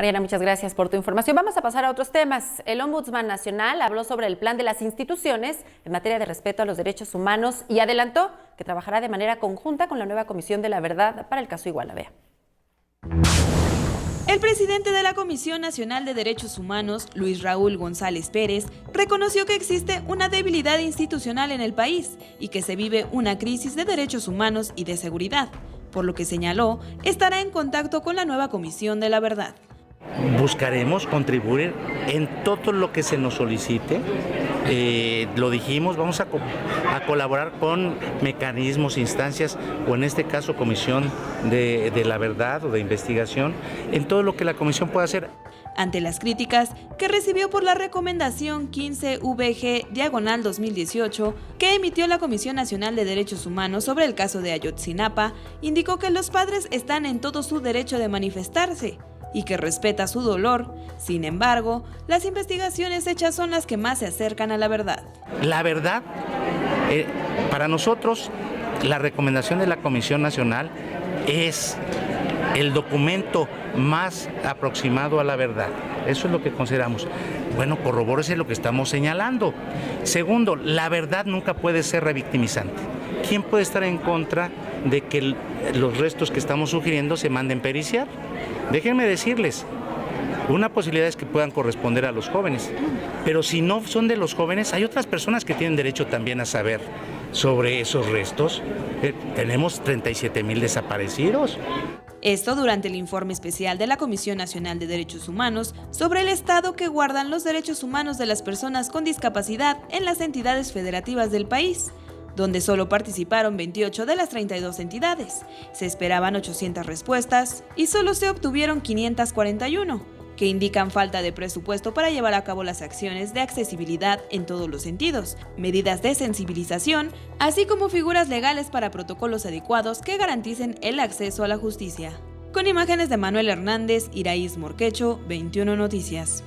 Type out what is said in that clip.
Mariana, muchas gracias por tu información. Vamos a pasar a otros temas. El Ombudsman Nacional habló sobre el plan de las instituciones en materia de respeto a los derechos humanos y adelantó que trabajará de manera conjunta con la nueva Comisión de la Verdad para el caso Iguala. Vea. El presidente de la Comisión Nacional de Derechos Humanos, Luis Raúl González Pérez, reconoció que existe una debilidad institucional en el país y que se vive una crisis de derechos humanos y de seguridad, por lo que señaló estará en contacto con la nueva Comisión de la Verdad. Buscaremos contribuir en todo lo que se nos solicite. Lo dijimos, vamos a colaborar con mecanismos, instancias, o en este caso Comisión de la Verdad o de Investigación, en todo lo que la Comisión pueda hacer. Ante las críticas que recibió por la recomendación 15VG/2018 que emitió la Comisión Nacional de Derechos Humanos sobre el caso de Ayotzinapa, indicó que los padres están en todo su derecho de manifestarse y que respeta su dolor. Sin embargo, las investigaciones hechas son las que más se acercan a la verdad. La verdad, para nosotros, la recomendación de la Comisión Nacional es el documento más aproximado a la verdad. Eso es lo que consideramos. Bueno, corrobórese lo que estamos señalando. Segundo, la verdad nunca puede ser revictimizante. ¿Quién puede estar en contra de que los restos que estamos sugiriendo se manden periciar? Déjenme decirles, una posibilidad es que puedan corresponder a los jóvenes, pero si no son de los jóvenes, hay otras personas que tienen derecho también a saber sobre esos restos. Tenemos 37,000 desaparecidos. Esto durante el informe especial de la Comisión Nacional de Derechos Humanos sobre el estado que guardan los derechos humanos de las personas con discapacidad en las entidades federativas del país, donde solo participaron 28 de las 32 entidades. Se esperaban 800 respuestas y solo se obtuvieron 541, que indican falta de presupuesto para llevar a cabo las acciones de accesibilidad en todos los sentidos, medidas de sensibilización, así como figuras legales para protocolos adecuados que garanticen el acceso a la justicia. Con imágenes de Manuel Hernández, Iraíz Morquecho, 21 Noticias.